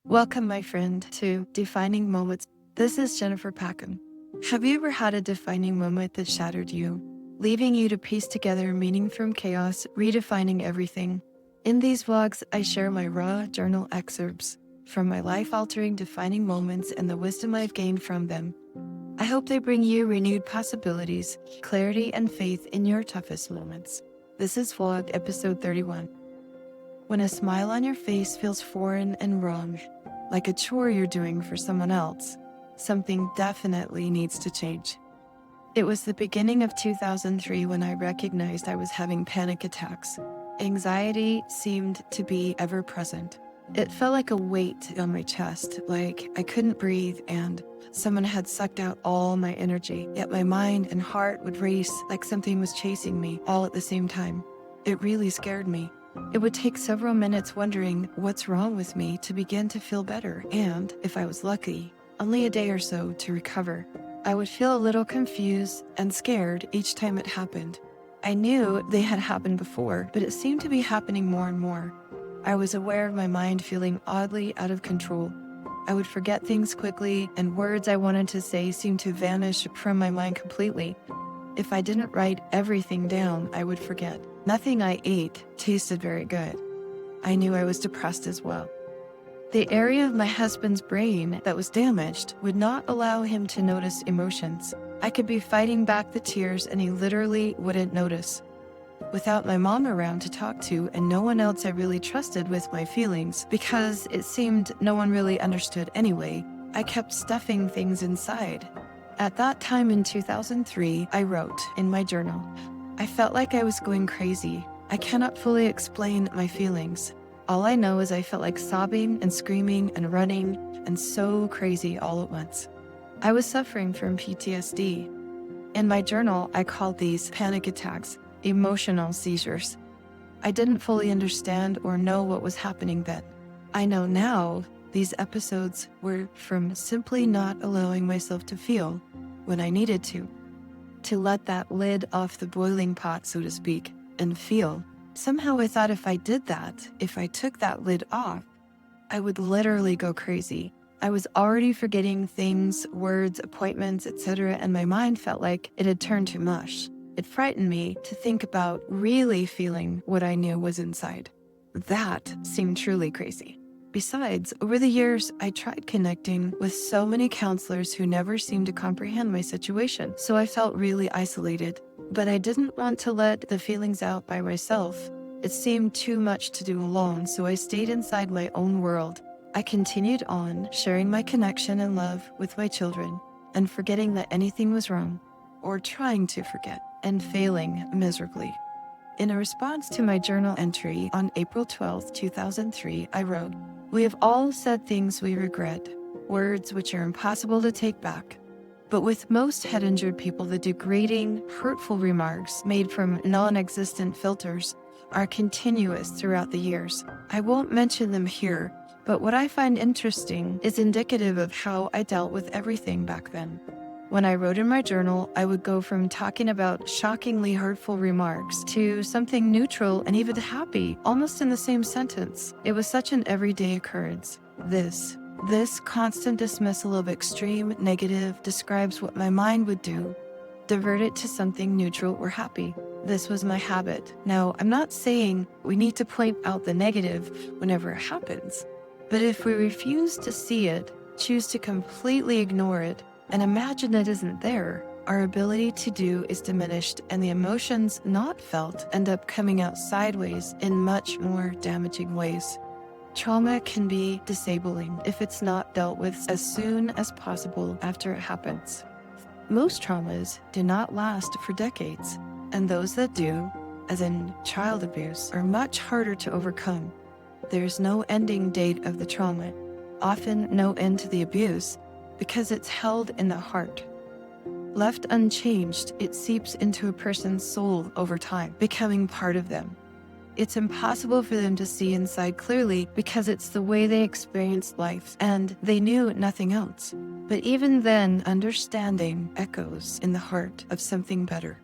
Welcome, my friend, to Defining Moments. This is Jennifer Packham. Have you ever had a defining moment that shattered you, leaving you to piece together meaning from chaos, redefining everything? In these vlogs, I share my raw journal excerpts from my life-altering defining moments and the wisdom I've gained from them. I hope they bring you renewed possibilities, clarity, and faith in your toughest moments. This is vlog episode 31. When a smile on your face feels foreign and wrong, like a chore you're doing for someone else, something definitely needs to change. It was the beginning of 2003 when I recognized I was having panic attacks. Anxiety seemed to be ever present. It felt like a weight on my chest, like I couldn't breathe and someone had sucked out all my energy, yet my mind and heart would race like something was chasing me all at the same time. It really scared me. It would take several minutes wondering what's wrong with me to begin to feel better, and, if I was lucky, only a day or so to recover. I would feel a little confused and scared each time it happened. I knew they had happened before, but it seemed to be happening more and more. I was aware of my mind feeling oddly out of control. I would forget things quickly, and words I wanted to say seemed to vanish from my mind completely. If I didn't write everything down, I would forget. Nothing I ate tasted very good. I knew I was depressed as well. The area of my husband's brain that was damaged would not allow him to notice emotions. I could be fighting back the tears and he literally wouldn't notice. Without my mom around to talk to and no one else I really trusted with my feelings, because it seemed no one really understood anyway, I kept stuffing things inside. At that time in 2003, I wrote in my journal, I felt like I was going crazy. I cannot fully explain my feelings. All I know is I felt like sobbing and screaming and running and so crazy all at once. I was suffering from PTSD. In my journal, I called these panic attacks emotional seizures. I didn't fully understand or know what was happening then. I know now these episodes were from simply not allowing myself to feel when I needed to let that lid off the boiling pot, so to speak, and feel. Somehow I thought if I did that, if I took that lid off, I would literally go crazy. I was already forgetting things, words, appointments, etc., and my mind felt like it had turned to mush. It frightened me to think about really feeling what I knew was inside. That seemed truly crazy. Besides, over the years, I tried connecting with so many counselors who never seemed to comprehend my situation, so I felt really isolated. But I didn't want to let the feelings out by myself. It seemed too much to do alone, so I stayed inside my own world. I continued on, sharing my connection and love with my children, and forgetting that anything was wrong, or trying to forget, and failing miserably. In a response to my journal entry on April 12, 2003, I wrote, we have all said things we regret, words which are impossible to take back. But with most head-injured people, the degrading, hurtful remarks made from non-existent filters are continuous throughout the years. I won't mention them here, but what I find interesting is indicative of how I dealt with everything back then. When I wrote in my journal, I would go from talking about shockingly hurtful remarks to something neutral and even happy, almost in the same sentence. It was such an everyday occurrence. This constant dismissal of extreme negative describes what my mind would do. Divert it to something neutral or happy. This was my habit. Now, I'm not saying we need to point out the negative whenever it happens, but if we refuse to see it, choose to completely ignore it, and imagine it isn't there, our ability to do is diminished and the emotions not felt end up coming out sideways in much more damaging ways. Trauma can be disabling if it's not dealt with as soon as possible after it happens. Most traumas do not last for decades, and those that do, as in child abuse, are much harder to overcome. There's no ending date of the trauma, often no end to the abuse, because it's held in the heart. Left unchanged, it seeps into a person's soul over time, becoming part of them. It's impossible for them to see inside clearly because it's the way they experienced life, and they knew nothing else. But even then, understanding echoes in the heart of something better.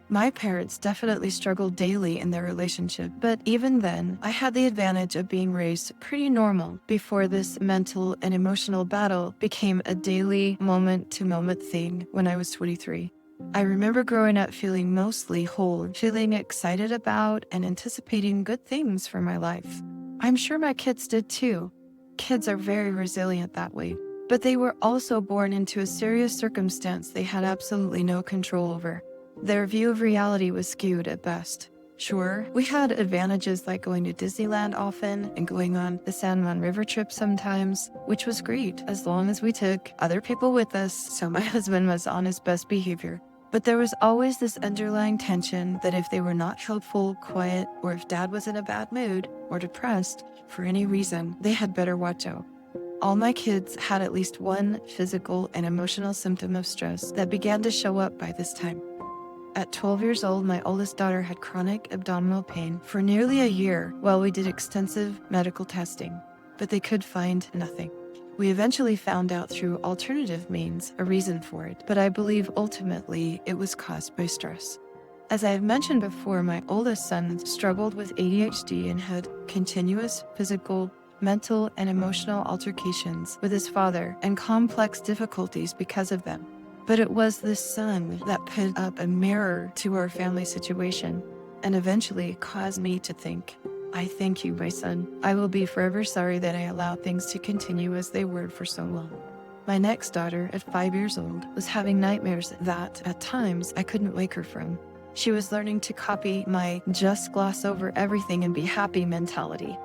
My parents definitely struggled daily in their relationship, but even then, I had the advantage of being raised pretty normal before this mental and emotional battle became a daily moment-to-moment thing when I was 23. I remember growing up feeling mostly whole, feeling excited about and anticipating good things for my life. I'm sure my kids did too. Kids are very resilient that way, but they were also born into a serious circumstance they had absolutely no control over. Their view of reality was skewed at best. Sure, we had advantages like going to Disneyland often and going on the San Juan River trip sometimes, which was great as long as we took other people with us, so my husband was on his best behavior. But there was always this underlying tension that if they were not helpful, quiet, or if dad was in a bad mood or depressed for any reason, they had better watch out. All my kids had at least one physical and emotional symptom of stress that began to show up by this time. At 12 years old, my oldest daughter had chronic abdominal pain for nearly a year while we did extensive medical testing, but they could find nothing. We eventually found out through alternative means a reason for it, but I believe ultimately it was caused by stress. As I have mentioned before, my oldest son struggled with ADHD and had continuous physical, mental, and emotional altercations with his father and complex difficulties because of them. But it was this son that put up a mirror to our family situation and eventually caused me to think, I thank you, my son. I will be forever sorry that I allowed things to continue as they were for so long. My next daughter, at 5 years old, was having nightmares that, at times, I couldn't wake her from. She was learning to copy my just gloss over everything and be happy mentality.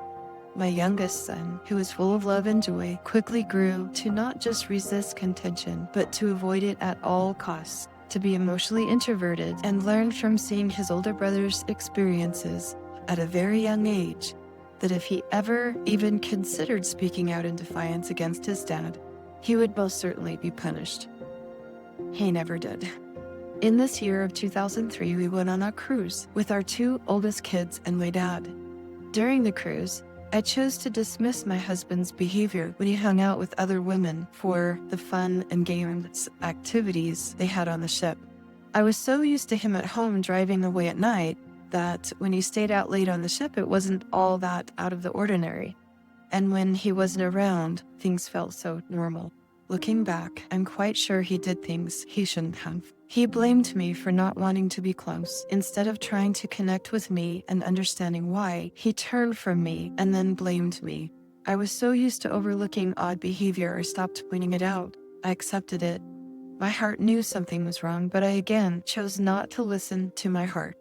My youngest son, who was full of love and joy, quickly grew to not just resist contention, but to avoid it at all costs, to be emotionally introverted, and learned from seeing his older brother's experiences at a very young age that if he ever even considered speaking out in defiance against his dad, he would most certainly be punished. He never did. In this year of 2003, we went on a cruise with our two oldest kids and my dad. During the cruise, I chose to dismiss my husband's behavior when he hung out with other women for the fun and games activities they had on the ship. I was so used to him at home driving away at night that when he stayed out late on the ship, it wasn't all that out of the ordinary. And when he wasn't around, things felt so normal. Looking back, I'm quite sure he did things he shouldn't have. He blamed me for not wanting to be close. Instead of trying to connect with me and understanding why, he turned from me and then blamed me. I was so used to overlooking odd behavior, I stopped pointing it out. I accepted it. My heart knew something was wrong, but I again chose not to listen to my heart.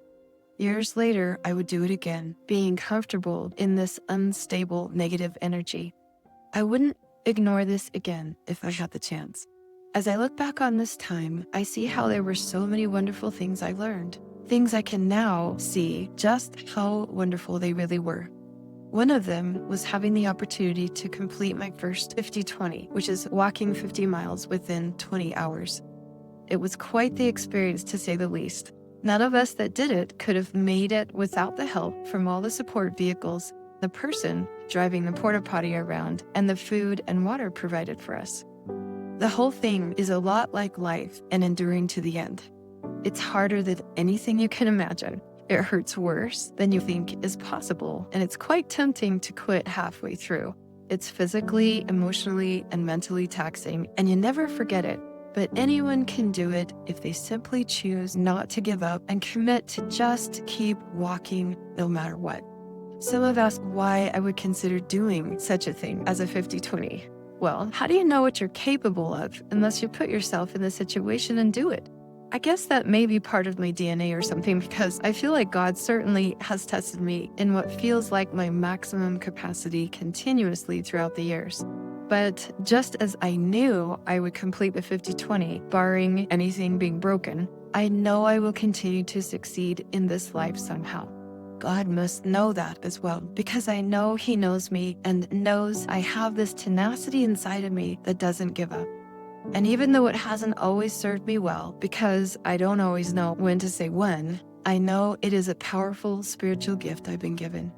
Years later, I would do it again, being comfortable in this unstable negative energy. I wouldn't ignore this again if I had the chance. As I look back on this time, I see how there were so many wonderful things I learned. Things I can now see just how wonderful they really were. One of them was having the opportunity to complete my first 50-20, which is walking 50 miles within 20 hours. It was quite the experience, to say the least. None of us that did it could have made it without the help from all the support vehicles, the person driving the porta potty around, and the food and water provided for us. The whole thing is a lot like life and enduring to the end. It's harder than anything you can imagine. It hurts worse than you think is possible, and it's quite tempting to quit halfway through. It's physically, emotionally, and mentally taxing, and you never forget it. But anyone can do it if they simply choose not to give up and commit to just keep walking no matter what. Some have asked why I would consider doing such a thing as a 50-20. Well, how do you know what you're capable of unless you put yourself in the situation and do it? I guess that may be part of my DNA or something, because I feel like God certainly has tested me in what feels like my maximum capacity continuously throughout the years. But just as I knew I would complete the 50-20, barring anything being broken, I know I will continue to succeed in this life somehow. God must know that as well, because I know He knows me and knows I have this tenacity inside of me that doesn't give up. And even though it hasn't always served me well, because I don't always know when to say when, I know it is a powerful spiritual gift I've been given.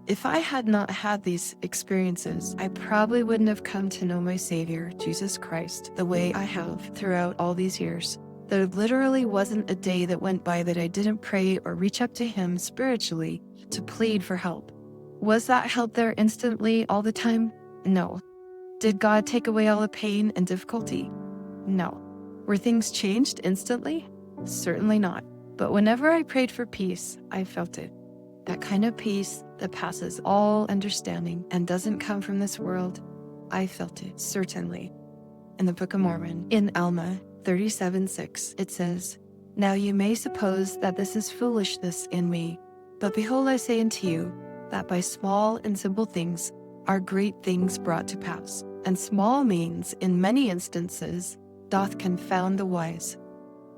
If I had not had these experiences, I probably wouldn't have come to know my Savior, Jesus Christ, the way I have throughout all these years. There literally wasn't a day that went by that I didn't pray or reach up to Him spiritually to plead for help. Was that help there instantly all the time? No. Did God take away all the pain and difficulty? No. Were things changed instantly? Certainly not. But whenever I prayed for peace, I felt it. That kind of peace that passes all understanding and doesn't come from this world, I felt it, certainly. In the Book of Mormon, in Alma 37:6, it says, "Now you may suppose that this is foolishness in me, but behold, I say unto you, that by small and simple things are great things brought to pass. And small means, in many instances, doth confound the wise."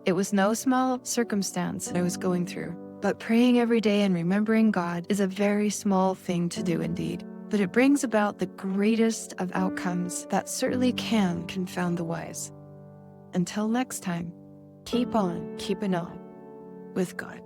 It was no small circumstance I was going through, but praying every day and remembering God is a very small thing to do indeed. But it brings about the greatest of outcomes that certainly can confound the wise. Until next time, keep on keeping on with God.